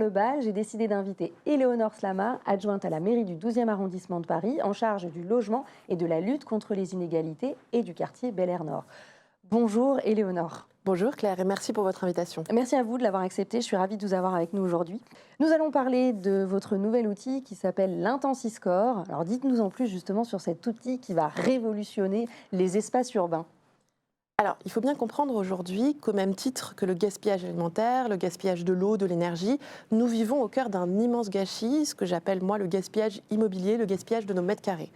le bal, j'ai décidé d'inviter Éléonore Slama, adjointe à la mairie du 12e arrondissement de Paris, en charge du logement et de la lutte contre les inégalités et du quartier Bel Air Nord. Bonjour Éléonore. Bonjour Claire et merci pour votre invitation. Merci à vous de l'avoir accepté, je suis ravie de vous avoir avec nous aujourd'hui. Nous allons parler de votre nouvel outil qui s'appelle l'Intensiscore. Alors dites-nous en plus justement sur cet outil qui va révolutionner les espaces urbains. Alors, il faut bien comprendre aujourd'hui qu'au même titre que le gaspillage alimentaire, le gaspillage de l'eau, de l'énergie, nous vivons au cœur d'un immense gâchis, ce que j'appelle moi le gaspillage immobilier, le gaspillage de nos mètres carrés.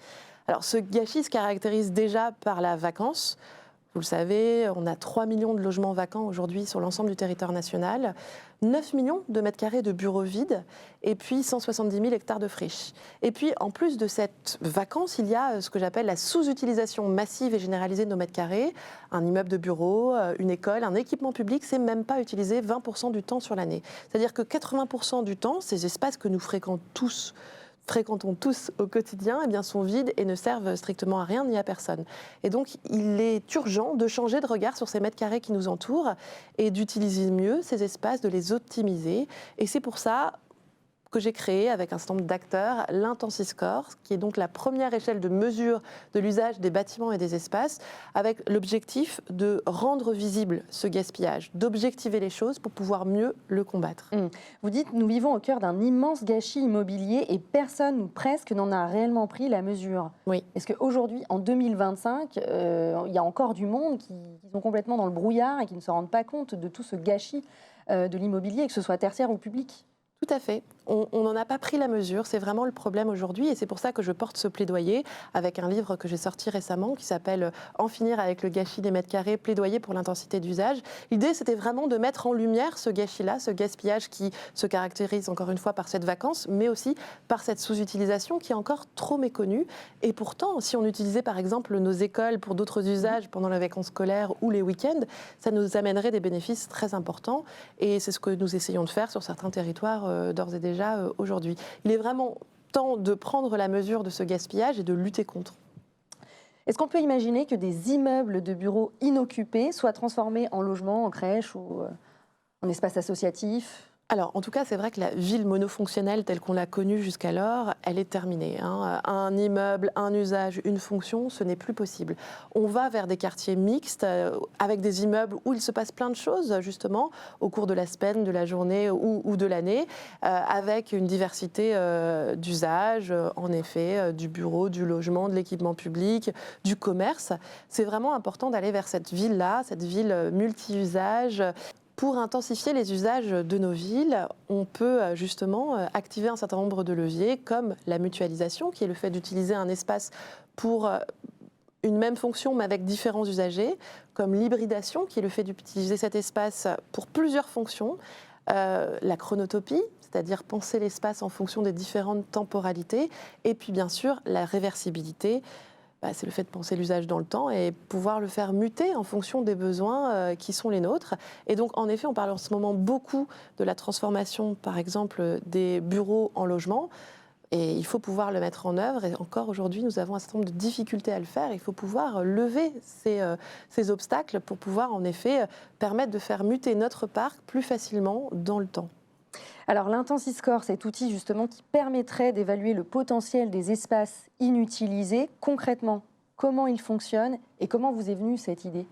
Alors, ce gâchis se caractérise déjà par la vacance. Vous le savez, on a 3 millions de logements vacants aujourd'hui sur l'ensemble du territoire national, 9 millions de mètres carrés de bureaux vides et puis 170 000 hectares de friches. Et puis, en plus de cette vacance, il y a ce que j'appelle la sous-utilisation massive et généralisée de nos mètres carrés. Un immeuble de bureau, une école, un équipement public, c'est même pas utilisé 20% du temps sur l'année. C'est-à-dire que 80% du temps, ces espaces que nous fréquentons tous au quotidien, eh bien, sont vides et ne servent strictement à rien ni à personne. Et donc, il est urgent de changer de regard sur ces mètres carrés qui nous entourent et d'utiliser mieux ces espaces, de les optimiser. Et c'est pour ça que j'ai créé avec un certain nombre d'acteurs l'Intensiscore, qui est donc la première échelle de mesure de l'usage des bâtiments et des espaces, avec l'objectif de rendre visible ce gaspillage, d'objectiver les choses pour pouvoir mieux le combattre. Vous dites, nous vivons au cœur d'un immense gâchis immobilier et personne ou presque n'en a réellement pris la mesure. Oui. Est-ce qu'aujourd'hui, en 2025, il y a encore du monde qui sont complètement dans le brouillard et qui ne se rendent pas compte de tout ce gâchis de l'immobilier, que ce soit tertiaire ou public ? Tout à fait. On n'en a pas pris la mesure, c'est vraiment le problème aujourd'hui et c'est pour ça que je porte ce plaidoyer avec un livre que j'ai sorti récemment qui s'appelle « En finir avec le gâchis des mètres carrés, plaidoyer pour l'intensité d'usage ». L'idée, c'était vraiment de mettre en lumière ce gâchis-là, ce gaspillage qui se caractérise encore une fois par cette vacance, mais aussi par cette sous-utilisation qui est encore trop méconnue. Et pourtant, si on utilisait par exemple nos écoles pour d'autres usages pendant les vacances scolaires ou les week-ends, ça nous amènerait des bénéfices très importants et c'est ce que nous essayons de faire sur certains territoires d'ores et déjà aujourd'hui. Il est vraiment temps de prendre la mesure de ce gaspillage et de lutter contre. Est-ce qu'on peut imaginer que des immeubles de bureaux inoccupés soient transformés en logements, en crèches ou en espaces associatifs ? Alors, en tout cas, c'est vrai que la ville monofonctionnelle telle qu'on l'a connue jusqu'alors, elle est terminée. Un immeuble, un usage, une fonction, ce n'est plus possible. On va vers des quartiers mixtes, avec des immeubles où il se passe plein de choses, justement, au cours de la semaine, de la journée ou de l'année, avec une diversité d'usages, en effet, du bureau, du logement, de l'équipement public, du commerce. C'est vraiment important d'aller vers cette ville-là, cette ville multi-usages. Pour intensifier les usages de nos villes, on peut justement activer un certain nombre de leviers comme la mutualisation, qui est le fait d'utiliser un espace pour une même fonction mais avec différents usagers, comme l'hybridation, qui est le fait d'utiliser cet espace pour plusieurs fonctions, la chronotopie, c'est-à-dire penser l'espace en fonction des différentes temporalités, et puis bien sûr la réversibilité. C'est le fait de penser l'usage dans le temps et pouvoir le faire muter en fonction des besoins qui sont les nôtres. Et donc, en effet, on parle en ce moment beaucoup de la transformation, par exemple, des bureaux en logements. Et il faut pouvoir le mettre en œuvre. Et encore aujourd'hui, nous avons un certain nombre de difficultés à le faire. Il faut pouvoir lever ces obstacles pour pouvoir, en effet, permettre de faire muter notre parc plus facilement dans le temps. Alors l'Intensiscore, cet outil justement qui permettrait d'évaluer le potentiel des espaces inutilisés, concrètement, comment il fonctionne et comment vous est venue cette idée ?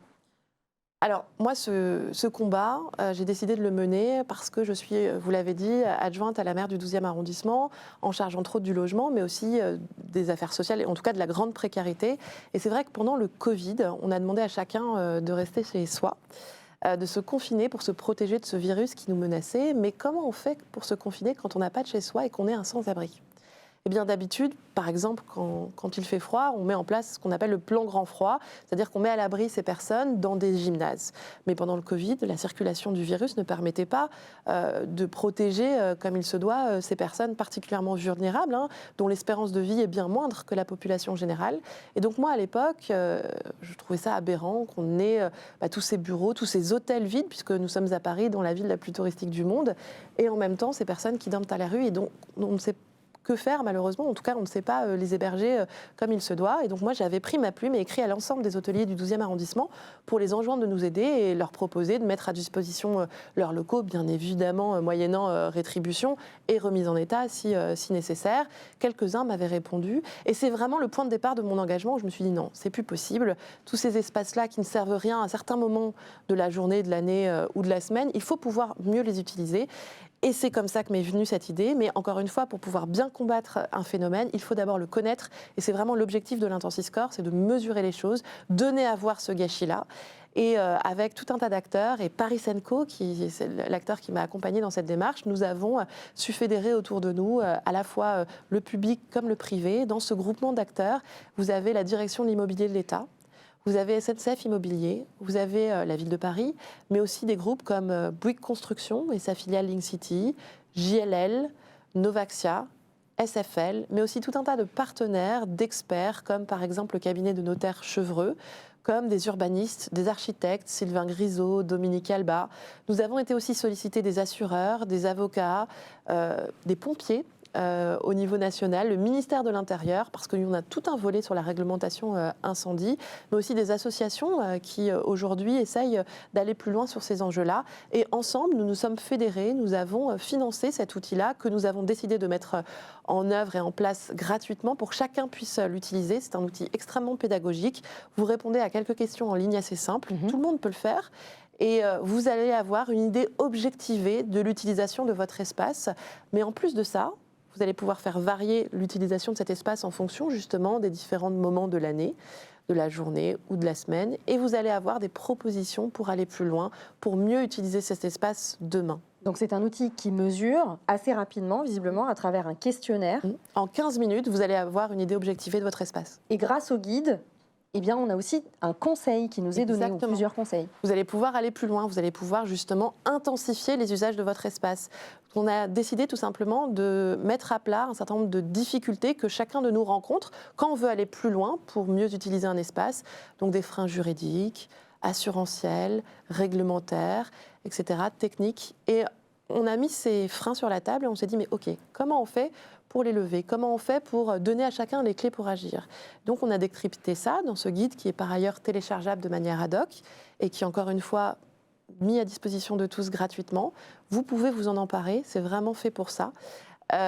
Alors, moi, ce combat, j'ai décidé de le mener parce que je suis, vous l'avez dit, adjointe à la maire du 12e arrondissement, en charge entre autres du logement, mais aussi des affaires sociales, et en tout cas de la grande précarité. Et c'est vrai que pendant le Covid, on a demandé à chacun de rester chez soi, de se confiner pour se protéger de ce virus qui nous menaçait. Mais comment on fait pour se confiner quand on n'a pas de chez soi et qu'on est un sans-abri ? Eh bien, d'habitude, par exemple, quand il fait froid, on met en place ce qu'on appelle le plan grand froid, c'est-à-dire qu'on met à l'abri ces personnes dans des gymnases. Mais pendant le Covid, la circulation du virus ne permettait pas de protéger comme il se doit ces personnes particulièrement vulnérables, dont l'espérance de vie est bien moindre que la population générale. Et donc moi, à l'époque, je trouvais ça aberrant qu'on ait tous ces bureaux, tous ces hôtels vides, puisque nous sommes à Paris, dans la ville la plus touristique du monde, et en même temps, ces personnes qui dorment à la rue et dont on ne sait que faire malheureusement. En tout cas, on ne sait pas les héberger comme il se doit. Et donc moi, j'avais pris ma plume et écrit à l'ensemble des hôteliers du 12e arrondissement pour les enjoindre de nous aider et leur proposer de mettre à disposition leurs locaux, bien évidemment moyennant rétribution et remise en état si nécessaire. Quelques-uns m'avaient répondu. Et c'est vraiment le point de départ de mon engagement où je me suis dit non, c'est plus possible. Tous ces espaces-là qui ne servent rien à certains moments de la journée, de l'année ou de la semaine, il faut pouvoir mieux les utiliser. Et c'est comme ça que m'est venue cette idée. Mais encore une fois, pour pouvoir bien combattre un phénomène, il faut d'abord le connaître. Et c'est vraiment l'objectif de l'Intensiscore, c'est de mesurer les choses, donner à voir ce gâchis-là. Et avec tout un tas d'acteurs, et Paris & Co, qui c'est l'acteur qui m'a accompagnée dans cette démarche, nous avons su fédérer autour de nous à la fois le public comme le privé. Dans ce groupement d'acteurs, vous avez la direction de l'immobilier de l'État, vous avez SNCF Immobilier, vous avez la ville de Paris, mais aussi des groupes comme Bouygues Construction et sa filiale Link City, JLL, Novaxia, SFL, mais aussi tout un tas de partenaires, d'experts, comme par exemple le cabinet de notaire Chevreux, comme des urbanistes, des architectes, Sylvain Grisot, Dominique Alba. Nous avons été aussi sollicités des assureurs, des avocats, des pompiers, au niveau national, le ministère de l'Intérieur, parce qu'on a tout un volet sur la réglementation incendie, mais aussi des associations qui aujourd'hui essayent d'aller plus loin sur ces enjeux-là. Et ensemble, nous nous sommes fédérés, nous avons financé cet outil-là que nous avons décidé de mettre en œuvre et en place gratuitement pour que chacun puisse l'utiliser. C'est un outil extrêmement pédagogique. Vous répondez à quelques questions en ligne assez simples, tout le monde peut le faire. Et vous allez avoir une idée objectivée de l'utilisation de votre espace. Mais en plus de ça, vous allez pouvoir faire varier l'utilisation de cet espace en fonction justement des différents moments de l'année, de la journée ou de la semaine. Et vous allez avoir des propositions pour aller plus loin, pour mieux utiliser cet espace demain. Donc c'est un outil qui mesure assez rapidement, visiblement, à travers un questionnaire. En 15 minutes, vous allez avoir une idée objectivée de votre espace. Et grâce au guide, eh bien, on a aussi un conseil qui nous est donné, ou plusieurs conseils. Vous allez pouvoir aller plus loin, vous allez pouvoir justement intensifier les usages de votre espace. On a décidé tout simplement de mettre à plat un certain nombre de difficultés que chacun de nous rencontre quand on veut aller plus loin pour mieux utiliser un espace. Donc des freins juridiques, assurantiels, réglementaires, etc., techniques. Et on a mis ces freins sur la table et on s'est dit, mais OK, comment on fait pour les lever? Comment on fait pour donner à chacun les clés pour agir? Donc on a décrypté ça dans ce guide qui est par ailleurs téléchargeable de manière ad hoc et qui, encore une fois, mis à disposition de tous gratuitement. Vous pouvez vous en emparer, c'est vraiment fait pour ça. Nous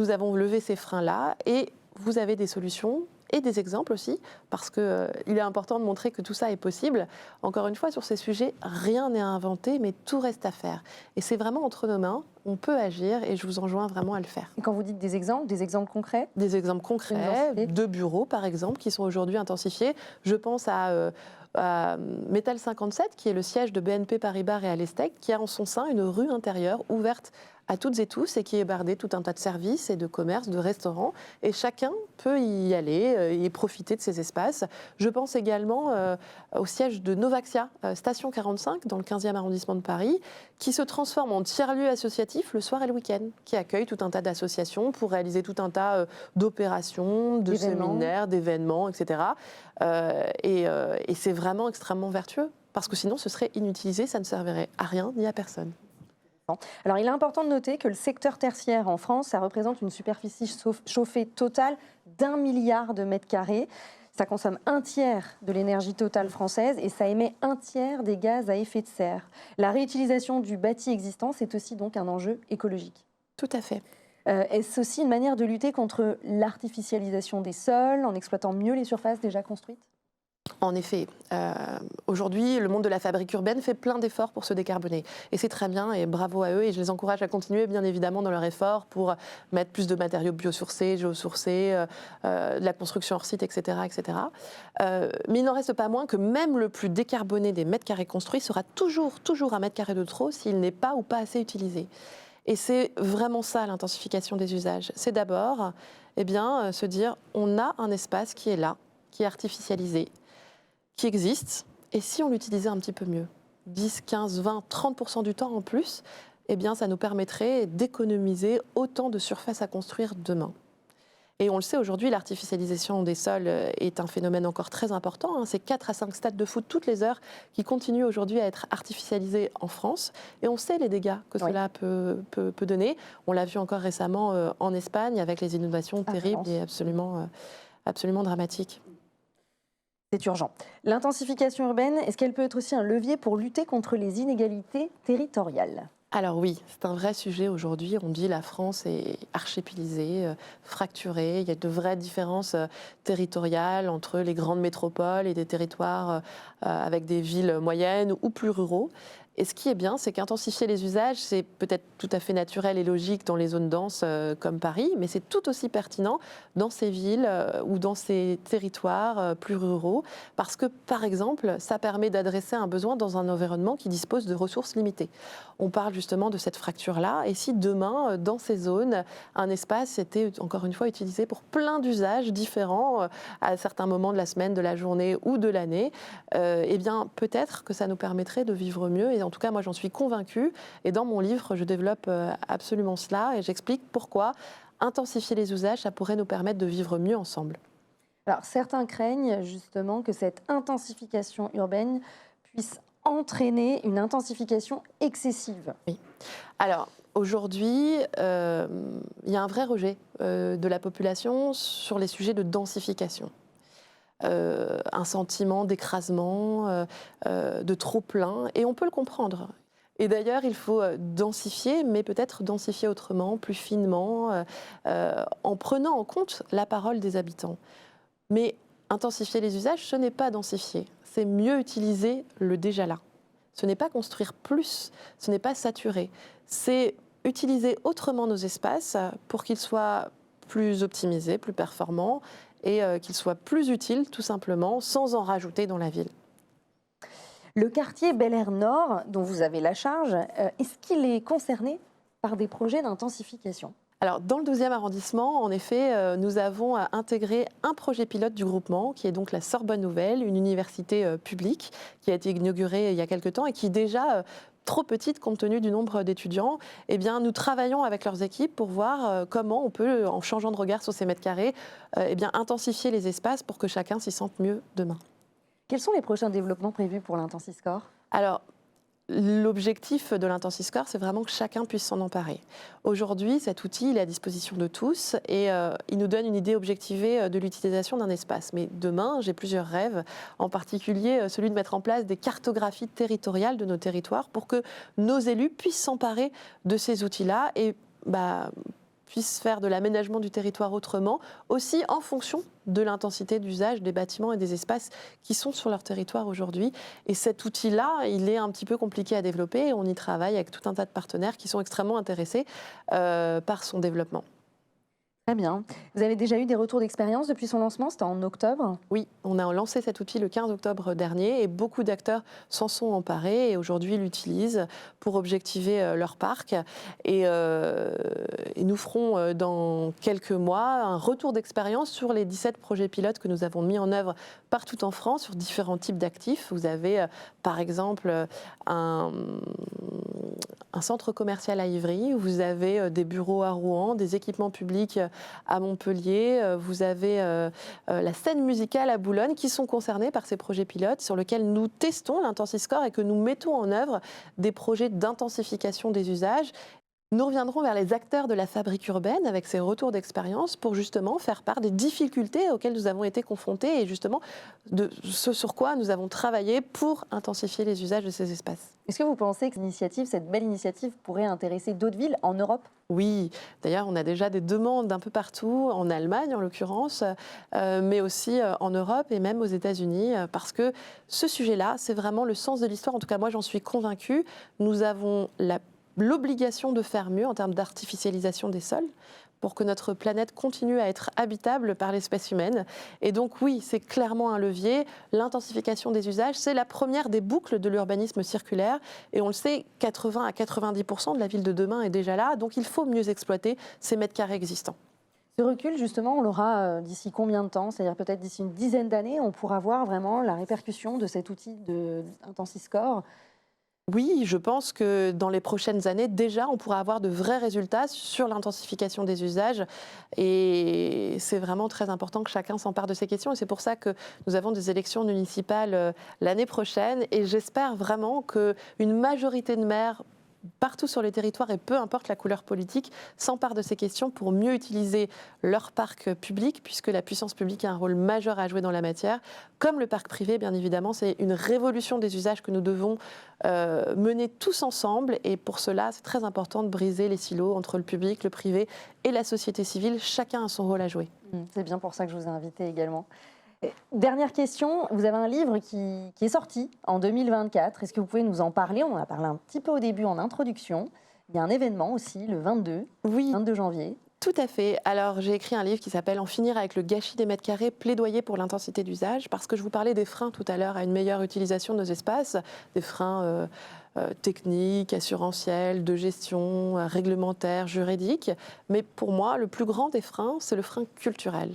avons levé ces freins-là et vous avez des solutions et des exemples aussi, parce qu'il est important de montrer que tout ça est possible. Encore une fois, sur ces sujets, rien n'est à inventer, mais tout reste à faire. Et c'est vraiment entre nos mains, on peut agir et je vous enjoins vraiment à le faire. Et quand vous dites des exemples concrets? Des exemples concrets de bureaux, par exemple, qui sont aujourd'hui intensifiés. Je pense à Metal 57, qui est le siège de BNP Paribas Real Estate, qui a en son sein une rue intérieure ouverte à toutes et tous et qui est bardée tout un tas de services et de commerces, de restaurants. Et chacun peut y aller et profiter de ces espaces. Je pense également au siège de Novaxia, station 45, dans le 15e arrondissement de Paris, qui se transforme en tiers-lieu associatif le soir et le week-end, qui accueille tout un tas d'associations pour réaliser tout un tas d'opérations, de séminaires, d'événements, etc. Et c'est vraiment extrêmement vertueux, parce que sinon ce serait inutilisé, ça ne servirait à rien ni à personne. Alors, il est important de noter que le secteur tertiaire en France, ça représente une superficie chauffée totale d'1 milliard de mètres carrés. Ça consomme un tiers de l'énergie totale française et ça émet un tiers des gaz à effet de serre. La réutilisation du bâti existant, c'est aussi donc un enjeu écologique. Tout à fait. Est-ce aussi une manière de lutter contre l'artificialisation des sols en exploitant mieux les surfaces déjà construites ? En effet, aujourd'hui, le monde de la fabrique urbaine fait plein d'efforts pour se décarboner. Et c'est très bien, et bravo à eux, et je les encourage à continuer, bien évidemment, dans leur effort pour mettre plus de matériaux biosourcés, géosourcés, de la construction hors site, etc. etc. Mais il n'en reste pas moins que même le plus décarboné des mètres carrés construits sera toujours un mètre carré de trop s'il n'est pas ou pas assez utilisé. Et c'est vraiment ça, l'intensification des usages. C'est d'abord se dire, on a un espace qui est là, qui est artificialisé, qui existe, et si on l'utilisait un petit peu mieux, 10, 15, 20, 30% du temps en plus, ça nous permettrait d'économiser autant de surface à construire demain. Et on le sait aujourd'hui, l'artificialisation des sols est un phénomène encore très important. C'est 4 à 5 stades de foot toutes les heures qui continuent aujourd'hui à être artificialisés en France. Et on sait les dégâts que cela peut donner. On l'a vu encore récemment en Espagne avec les inondations terribles et absolument dramatiques. C'est urgent. L'intensification urbaine, est-ce qu'elle peut être aussi un levier pour lutter contre les inégalités territoriales ? Alors oui, c'est un vrai sujet aujourd'hui. On dit la France est archipilisée, fracturée. Il y a de vraies différences territoriales entre les grandes métropoles et des territoires avec des villes moyennes ou plus ruraux. Et ce qui est bien, c'est qu'intensifier les usages, c'est peut-être tout à fait naturel et logique dans les zones denses comme Paris, mais c'est tout aussi pertinent dans ces villes ou dans ces territoires plus ruraux, parce que, par exemple, ça permet d'adresser un besoin dans un environnement qui dispose de ressources limitées. On parle justement de cette fracture-là, et si demain, dans ces zones, un espace était encore une fois utilisé pour plein d'usages différents à certains moments de la semaine, de la journée ou de l'année, eh bien peut-être que ça nous permettrait de vivre mieux. Et en tout cas, moi, j'en suis convaincue. Et dans mon livre, je développe absolument cela et j'explique pourquoi intensifier les usages, ça pourrait nous permettre de vivre mieux ensemble. Alors, certains craignent justement que cette intensification urbaine puisse entraîner une intensification excessive. Oui. Alors, aujourd'hui, il y a un vrai rejet de la population sur les sujets de densification. Un sentiment d'écrasement, de trop-plein, et on peut le comprendre. Et d'ailleurs, il faut densifier, mais peut-être densifier autrement, plus finement, en prenant en compte la parole des habitants. Mais intensifier les usages, ce n'est pas densifier, c'est mieux utiliser le déjà là. Ce n'est pas construire plus, ce n'est pas saturer, c'est utiliser autrement nos espaces pour qu'ils soient plus optimisés, plus performants, et qu'il soit plus utile, tout simplement, sans en rajouter dans la ville. Le quartier Bel Air Nord, dont vous avez la charge, est-ce qu'il est concerné par des projets d'intensification ? Alors, dans le 12e arrondissement, en effet, nous avons intégré un projet pilote du groupement, qui est donc la Sorbonne Nouvelle, une université publique qui a été inaugurée il y a quelque temps et qui déjà trop petite compte tenu du nombre d'étudiants, eh bien, nous travaillons avec leurs équipes pour voir comment on peut, en changeant de regard sur ces mètres carrés, eh bien, intensifier les espaces pour que chacun s'y sente mieux demain. Quels sont les prochains développements prévus pour l'Intensiscore ? Alors, l'objectif de l'Intensiscore, c'est vraiment que chacun puisse s'en emparer. Aujourd'hui, cet outil il est à disposition de tous et il nous donne une idée objectivée de l'utilisation d'un espace. Mais demain, j'ai plusieurs rêves, en particulier celui de mettre en place des cartographies territoriales de nos territoires pour que nos élus puissent s'emparer de ces outils-là et puissent faire de l'aménagement du territoire autrement, aussi en fonction de l'intensité d'usage des bâtiments et des espaces qui sont sur leur territoire aujourd'hui. Et cet outil-là, il est un petit peu compliqué à développer. On y travaille avec tout un tas de partenaires qui sont extrêmement intéressés par son développement. Très bien. Vous avez déjà eu des retours d'expérience depuis son lancement ? C'était en octobre ? Oui, on a lancé cet outil le 15 octobre dernier et beaucoup d'acteurs s'en sont emparés et aujourd'hui l'utilisent pour objectiver leur parc. Et nous ferons dans quelques mois un retour d'expérience sur les 17 projets pilotes que nous avons mis en œuvre partout en France sur différents types d'actifs. Vous avez par exemple un centre commercial à Ivry, vous avez des bureaux à Rouen, des équipements publics à Montpellier, vous avez la scène musicale à Boulogne qui sont concernés par ces projets pilotes sur lesquels nous testons l'Intensiscore et que nous mettons en œuvre des projets d'intensification des usages. Nous reviendrons vers les acteurs de la fabrique urbaine avec ces retours d'expérience pour justement faire part des difficultés auxquelles nous avons été confrontés et justement de ce sur quoi nous avons travaillé pour intensifier les usages de ces espaces. Est-ce que vous pensez que cette belle initiative pourrait intéresser d'autres villes en Europe ? Oui, d'ailleurs on a déjà des demandes d'un peu partout, en Allemagne en l'occurrence, mais aussi en Europe et même aux États-Unis, parce que ce sujet-là, c'est vraiment le sens de l'histoire. En tout cas, moi j'en suis convaincue. Nous avons l'obligation de faire mieux en termes d'artificialisation des sols pour que notre planète continue à être habitable par l'espèce humaine. Et donc oui, c'est clairement un levier. L'intensification des usages, c'est la première des boucles de l'urbanisme circulaire. Et on le sait, 80 à 90% de la ville de demain est déjà là. Donc il faut mieux exploiter ces mètres carrés existants. Ce recul, justement, on l'aura d'ici combien de temps ? C'est-à-dire peut-être d'ici une dizaine d'années, on pourra voir vraiment la répercussion de cet outil d'Intensiscore. Oui, je pense que dans les prochaines années, déjà, on pourra avoir de vrais résultats sur l'intensification des usages. Et c'est vraiment très important que chacun s'empare de ces questions. Et c'est pour ça que nous avons des élections municipales l'année prochaine. Et j'espère vraiment qu'une majorité de maires partout sur les territoires, et peu importe la couleur politique, s'emparent de ces questions pour mieux utiliser leur parc public, puisque la puissance publique a un rôle majeur à jouer dans la matière. Comme le parc privé, bien évidemment, c'est une révolution des usages que nous devons mener tous ensemble. Et pour cela, c'est très important de briser les silos entre le public, le privé et la société civile. Chacun a son rôle à jouer. C'est bien pour ça que je vous ai invité également. Et dernière question, vous avez un livre qui est sorti en 2024. Est-ce que vous pouvez nous en parler? On en a parlé un petit peu au début en introduction. Il y a un événement aussi, le 22 janvier. Tout à fait. Alors, j'ai écrit un livre qui s'appelle « En finir avec le gâchis des mètres carrés, plaidoyer pour l'intensité d'usage », parce que je vous parlais des freins tout à l'heure à une meilleure utilisation de nos espaces, des freins techniques, assurantiels, de gestion, réglementaires, juridiques. Mais pour moi, le plus grand des freins, c'est le frein culturel.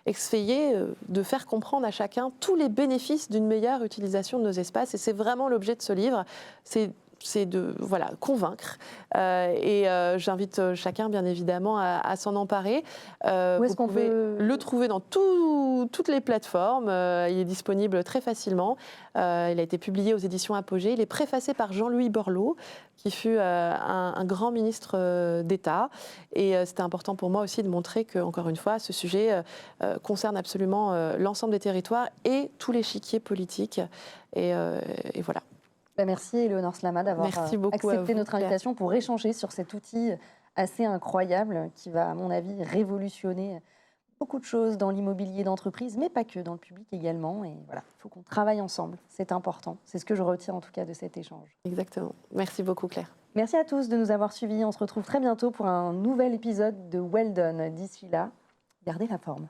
Essayer de faire comprendre à chacun tous les bénéfices d'une meilleure utilisation de nos espaces. Et c'est vraiment l'objet de ce livre. C'est de convaincre. J'invite chacun, bien évidemment, à s'en emparer. Où est-ce qu'on peut le trouver dans toutes les plateformes. Il est disponible très facilement. Il a été publié aux éditions Apogée. Il est préfacé par Jean-Louis Borloo, qui fut un grand ministre d'État. Et c'était important pour moi aussi de montrer que, encore une fois, ce sujet concerne absolument l'ensemble des territoires et tous les chiquiers politiques. Et voilà. Merci Éléonore Slama d'avoir accepté notre invitation pour échanger sur cet outil assez incroyable qui va, à mon avis, révolutionner beaucoup de choses dans l'immobilier d'entreprise, mais pas que, dans le public également. Et voilà, il faut qu'on travaille ensemble, c'est important. C'est ce que je retiens en tout cas de cet échange. Exactement. Merci beaucoup Claire. Merci à tous de nous avoir suivis. On se retrouve très bientôt pour un nouvel épisode de Well Done. D'ici là, gardez la forme.